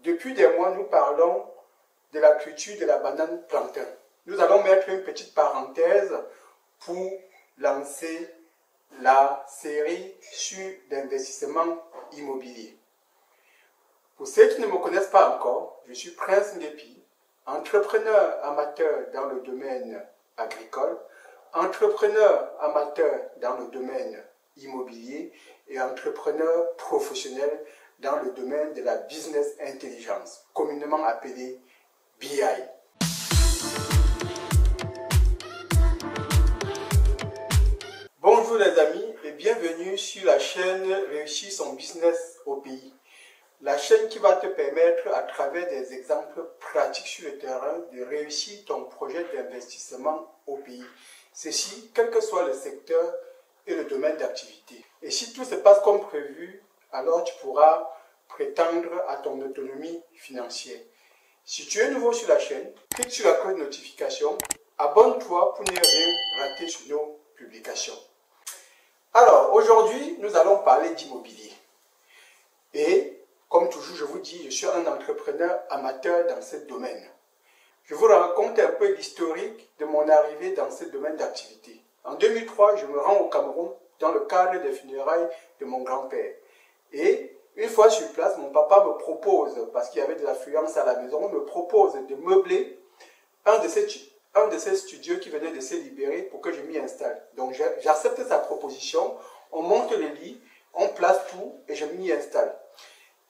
Depuis des mois, nous parlons de la culture de la banane plantain. Nous allons mettre une petite parenthèse pour lancer la série sur l'investissement immobilier. Pour ceux qui ne me connaissent pas encore, je suis Prince Ngepi, entrepreneur amateur dans le domaine agricole, entrepreneur amateur dans le domaine immobilier et entrepreneur professionnel dans le domaine de la business intelligence, communément appelé BI. Bonjour les amis et bienvenue sur la chaîne Réussir son business au pays. La chaîne qui va te permettre à travers des exemples pratiques sur le terrain de réussir ton projet d'investissement au pays. Ceci, quel que soit le secteur et le domaine d'activité. Et si tout se passe comme prévu, alors tu pourras prétendre à ton autonomie financière. Si tu es nouveau sur la chaîne, clique sur la cloche de notification, abonne-toi pour ne rien rater sur nos publications. Alors, aujourd'hui, nous allons parler d'immobilier. Et, comme toujours, je vous dis, je suis un entrepreneur amateur dans ce domaine. Je vous raconte un peu l'historique de mon arrivée dans ce domaine d'activité. En 2003, je me rends au Cameroun dans le cadre des funérailles de mon grand-père. Et une fois sur place, mon papa me propose, parce qu'il y avait de l'affluence à la maison, me propose de meubler un de ces studios qui venait de se libérer pour que je m'y installe. Donc j'accepte sa proposition, on monte le lit, on place tout et je m'y installe.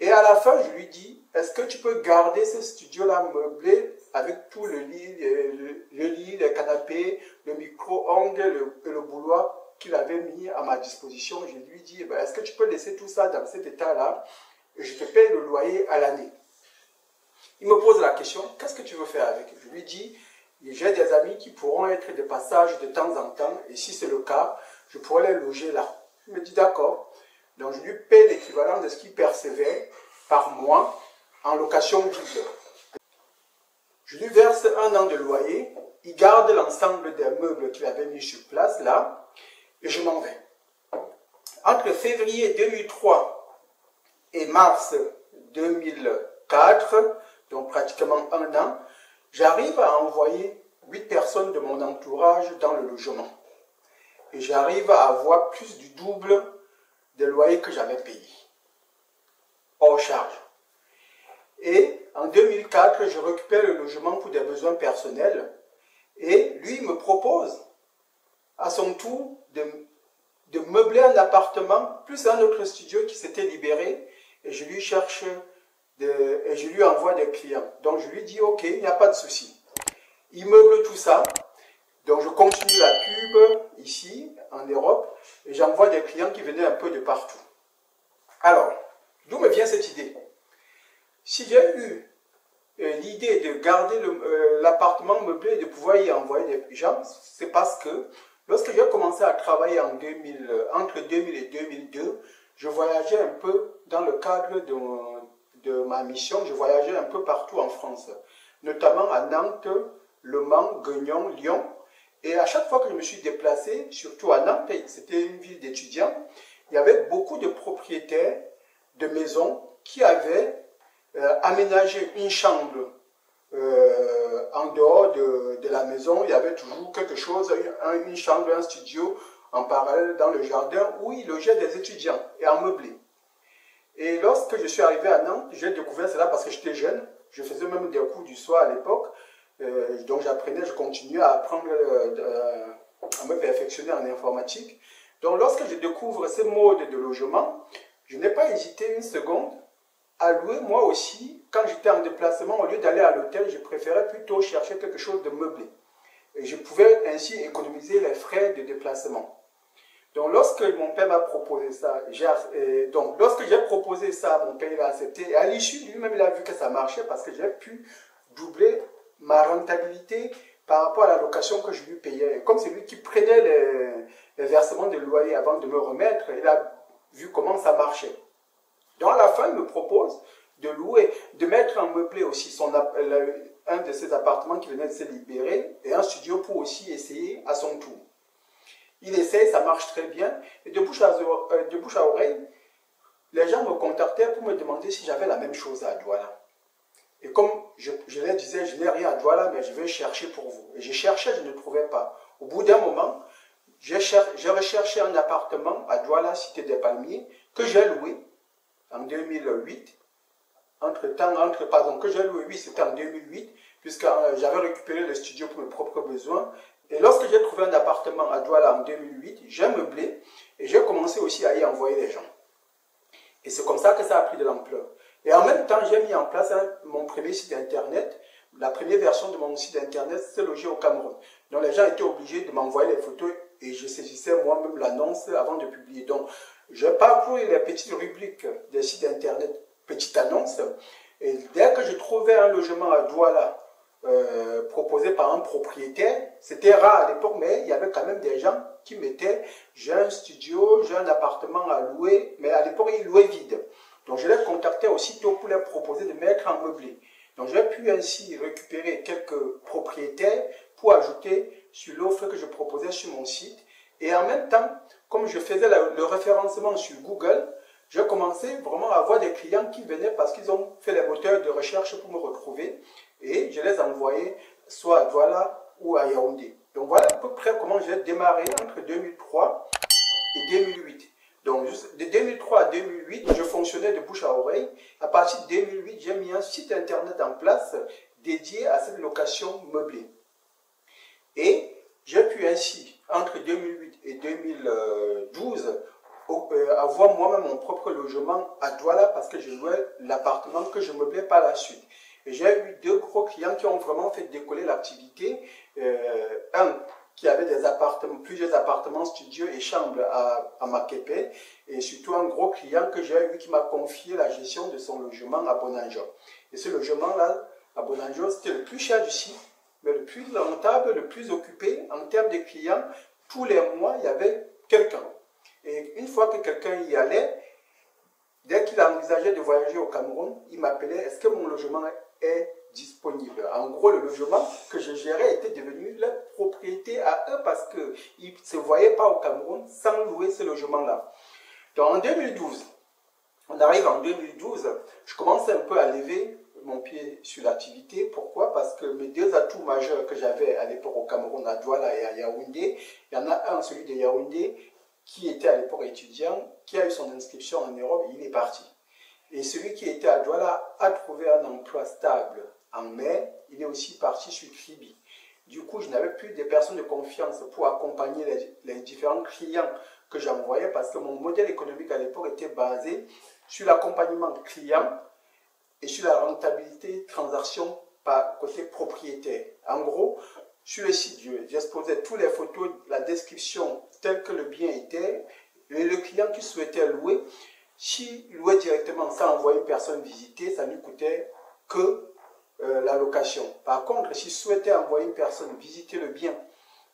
Et à la fin, je lui dis, est-ce que tu peux garder ce studio-là meublé avec tout le lit, les canapés, le micro-ondes et le bouloir qu'il avait mis à ma disposition. Je lui dis, est-ce que tu peux laisser tout ça dans cet état-là et je te paye le loyer à l'année. Il me pose la question, qu'est-ce que tu veux faire avec? Je lui dis, j'ai des amis qui pourront être de passage de temps en temps et si c'est le cas, je pourrais les loger là. Il me dit d'accord. Donc je lui paye l'équivalent de ce qu'il percevait par mois en location vide. Je lui verse 1 an de loyer, il garde l'ensemble des meubles qu'il avait mis sur place là, et je m'en vais. Entre février 2003 et mars 2004, donc pratiquement 1 an, j'arrive à envoyer 8 personnes de mon entourage dans le logement. Et j'arrive à avoir plus du double des loyers que j'avais payés, hors charge. Et en 2004, je récupère le logement pour des besoins personnels et lui me propose à son tour de meubler un appartement plus un autre studio qui s'était libéré et je lui cherche et je lui envoie des clients. Donc je lui dis ok, il n'y a pas de souci. Il meuble tout ça, donc je continue la pub ici en Europe et j'envoie des clients qui venaient un peu de partout. Alors, d'où me vient cette idée? Si j'ai eu l'idée de garder l'appartement meublé et de pouvoir y envoyer des gens, c'est parce que lorsque j'ai commencé à travailler entre 2000 et 2002, je voyageais un peu dans le cadre de ma mission, je voyageais un peu partout en France, notamment à Nantes, Le Mans, Guignon, Lyon. Et à chaque fois que je me suis déplacé, surtout à Nantes, c'était une ville d'étudiants, il y avait beaucoup de propriétaires de maisons qui avaient aménagé une chambre en dehors de la maison. Il y avait toujours quelque chose, une chambre, un studio en parallèle dans le jardin où ils logeaient des étudiants et en meublé. Et lorsque je suis arrivé à Nantes, j'ai découvert cela parce que j'étais jeune. Je faisais même des cours du soir à l'époque. Donc j'apprenais, je continuais à apprendre, à me perfectionner en informatique. Donc lorsque je découvre ce mode de logement, je n'ai pas hésité une seconde à louer moi aussi. Quand j'étais en déplacement, au lieu d'aller à l'hôtel, je préférais plutôt chercher quelque chose de meublé. Et je pouvais ainsi économiser les frais de déplacement. Donc lorsque mon père m'a proposé ça, lorsque j'ai proposé ça, mon père il a accepté. Et à l'issue, lui-même il a vu que ça marchait parce que j'ai pu doubler ma rentabilité par rapport à la location que je lui payais. Et comme c'est lui qui prenait les versements de loyer avant de me remettre, il a vu comment ça marchait. Donc à la fin, il me propose de louer, de mettre en meublé aussi un de ses appartements qui venait de se libérer et un studio pour aussi essayer à son tour. Il essaye, ça marche très bien. Et de bouche à oreille, les gens me contactaient pour me demander si j'avais la même chose à Douala. Et comme je leur disais, je n'ai rien à Douala, mais je vais chercher pour vous. Et je cherchais, je ne trouvais pas. Au bout d'un moment, j'ai recherché un appartement à Douala, Cité des Palmiers, que j'ai loué en 2008. Que j'ai loué, oui, c'était en 2008, puisque j'avais récupéré le studio pour mes propres besoins. Et lorsque j'ai trouvé un appartement à Douala en 2008, j'ai meublé et j'ai commencé aussi à y envoyer les gens. Et c'est comme ça que ça a pris de l'ampleur. Et en même temps, j'ai mis en place mon premier site internet. La première version de mon site internet, c'est logé au Cameroun. Donc les gens étaient obligés de m'envoyer les photos et je saisissais moi-même l'annonce avant de publier. Donc je parcourais les petites rubriques des sites internet, petites annonces. Et dès que je trouvais un logement à Douala, proposé par un propriétaire, c'était rare à l'époque, mais il y avait quand même des gens qui mettaient, j'ai un studio, j'ai un appartement à louer, mais à l'époque ils louaient vide. Donc je les contactais aussitôt pour leur proposer de mettre en meublé. Donc j'ai pu ainsi récupérer quelques propriétaires pour ajouter sur l'offre que je proposais sur mon site. Et en même temps, comme je faisais le référencement sur Google, j'ai commencé vraiment à avoir des clients qui venaient parce qu'ils ont fait les moteurs de recherche pour me retrouver. Et je les envoyais soit à Douala ou à Yaoundé. Donc voilà à peu près comment j'ai démarré entre 2003 et 2008. Donc de 2003 à 2008, je fonctionnais de bouche à oreille. À partir de 2008, j'ai mis un site internet en place dédié à cette location meublée. Et j'ai pu ainsi, entre 2008 et 2012, avoir moi-même mon propre logement à Douala parce que je louais l'appartement que je meublais par la suite. Et j'ai eu deux gros clients qui ont vraiment fait décoller l'activité. Un qui avait plusieurs appartements, studios et chambres à Makepe. Et surtout un gros client que j'ai eu qui m'a confié la gestion de son logement à Bonanjo. Et ce logement-là, à Bonanjo, c'était le plus cher du site, mais le plus rentable, le plus occupé en termes de clients. Tous les mois, il y avait quelqu'un. Et une fois que quelqu'un y allait, dès qu'il envisageait de voyager au Cameroun, il m'appelait, est-ce que mon logement est disponible? En gros, le logement que je gérais était devenu leur propriété à eux parce qu'ils ne se voyaient pas au Cameroun sans louer ce logement-là. Donc en 2012, on arrive en 2012, je commence un peu à lever mon pied sur l'activité. Pourquoi? Parce que mes deux atouts majeurs que j'avais à l'époque au Cameroun, à Douala et à Yaoundé, il y en a un, celui de Yaoundé, qui était à l'époque étudiant, qui a eu son inscription en Europe et il est parti. Et celui qui était à Douala a trouvé un emploi stable en mai, il est aussi parti sur Kribi. Du coup, je n'avais plus de personnes de confiance pour accompagner les différents clients que j'envoyais parce que mon modèle économique à l'époque était basé sur l'accompagnement client et sur la rentabilité transaction par côté propriétaire. En gros, sur le site, j'exposais toutes les photos, la description telle que le bien était, et le client qui souhaitait louer, s'il louait directement sans envoyer une personne visiter, ça ne lui coûtait que la location. Par contre, s'il souhaitait envoyer une personne visiter le bien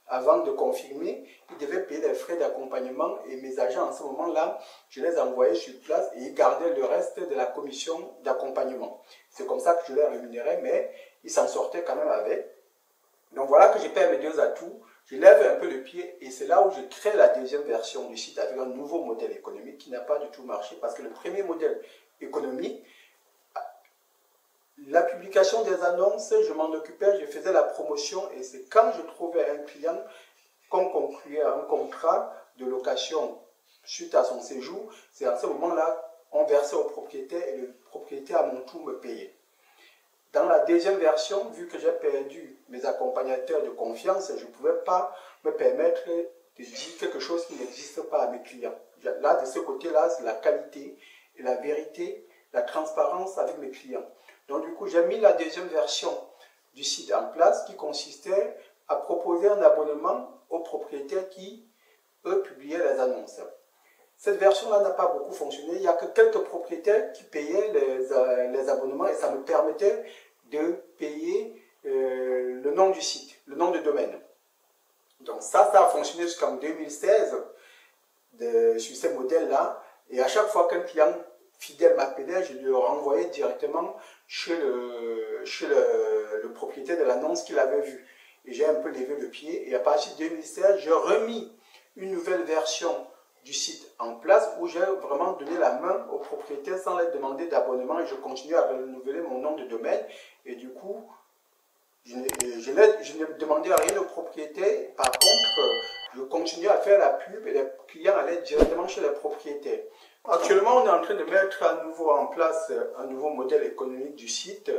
avant de confirmer, il devait payer les frais d'accompagnement et mes agents, en ce moment-là, je les envoyais sur place et ils gardaient le reste de la commission d'accompagnement. C'est comme ça que je les rémunérais, mais ils s'en sortaient quand même avec. Donc voilà que j'ai perdu mes deux atouts. Je lève un peu le pied et c'est là où je crée la deuxième version du site avec un nouveau modèle économique qui n'a pas du tout marché parce que le premier modèle économique, la publication des annonces, je m'en occupais, je faisais la promotion et c'est quand je trouvais un client qu'on concluait un contrat de location suite à son séjour, c'est à ce moment-là on versait au propriétaire et le propriétaire à mon tour me payait. Dans la deuxième version, vu que j'ai perdu mes accompagnateurs de confiance, je ne pouvais pas me permettre de dire quelque chose qui n'existe pas à mes clients. Là, de ce côté-là, c'est la qualité et la vérité, la transparence avec mes clients. Donc du coup, j'ai mis la deuxième version du site en place qui consistait à proposer un abonnement aux propriétaires qui, eux, publiaient les annonces. Cette version-là n'a pas beaucoup fonctionné. Il n'y a que quelques propriétaires qui payaient les abonnements et ça me permettait de payer le nom du site, le nom de domaine. Donc ça a fonctionné jusqu'en 2016 sur ces modèles-là. Et à chaque fois qu'un client fidèle m'appelait, je le renvoyais directement chez le propriétaire de l'annonce qu'il avait vue. Et j'ai un peu levé le pied. Et à partir de 2016, j'ai remis une nouvelle version du site en place où j'ai vraiment donné la main aux propriétaires sans leur demander d'abonnement et je continue à renouveler mon nom de domaine. Et du coup, je ne demandais rien aux propriétaires. Par contre, je continue à faire la pub et les clients allaient directement chez les propriétaires. Actuellement, on est en train de mettre à nouveau en place un nouveau modèle économique du site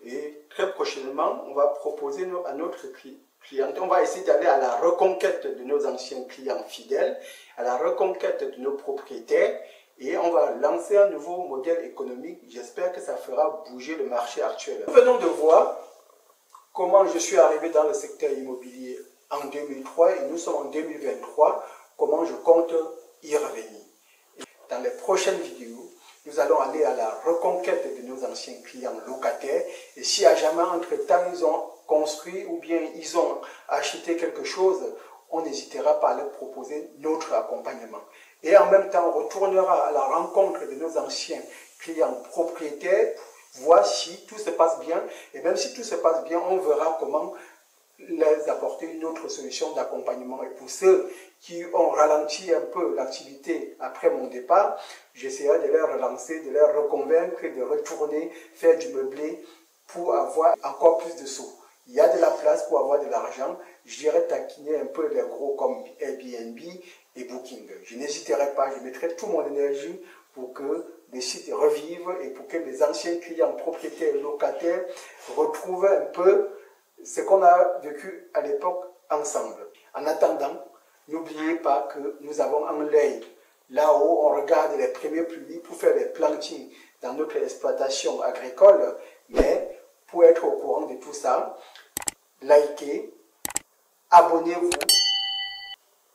et très prochainement, on va proposer à notre clientèle, on va essayer d'aller à la reconquête de nos anciens clients fidèles, à la reconquête de nos propriétaires et on va lancer un nouveau modèle économique. J'espère que ça fera bouger le marché actuel. Venons de voir comment je suis arrivé dans le secteur immobilier en 2003 et nous sommes en 2023, comment je compte y revenir. Dans les prochaines vidéos, nous allons aller à la reconquête de nos anciens clients locataires et si à jamais entre-temps ils ont construit ou bien ils ont acheté quelque chose, on n'hésitera pas à leur proposer notre accompagnement. Et en même temps, on retournera à la rencontre de nos anciens clients propriétaires, voir si tout se passe bien. Et même si tout se passe bien, on verra comment les apporter une autre solution d'accompagnement. Et pour ceux qui ont ralenti un peu l'activité après mon départ, j'essaierai de les relancer, de les reconvaincre, de retourner faire du meublé pour avoir encore plus de sous. Il y a de la place pour avoir de l'argent. J'irai taquiner un peu les gros comme Airbnb et Booking. Je n'hésiterai pas, je mettrai toute mon énergie pour que les sites revivent et pour que les anciens clients, propriétaires, locataires retrouvent un peu ce qu'on a vécu à l'époque ensemble. En attendant, n'oubliez pas que nous avons un œil là-haut, on regarde les premiers pluies pour faire les plantings dans notre exploitation agricole, mais pour être au courant de tout ça, likez, abonnez-vous,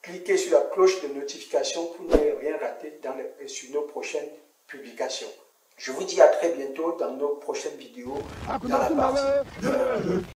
cliquez sur la cloche de notification pour ne rien rater sur nos prochaines publications. Je vous dis à très bientôt dans nos prochaines vidéos dans la partie.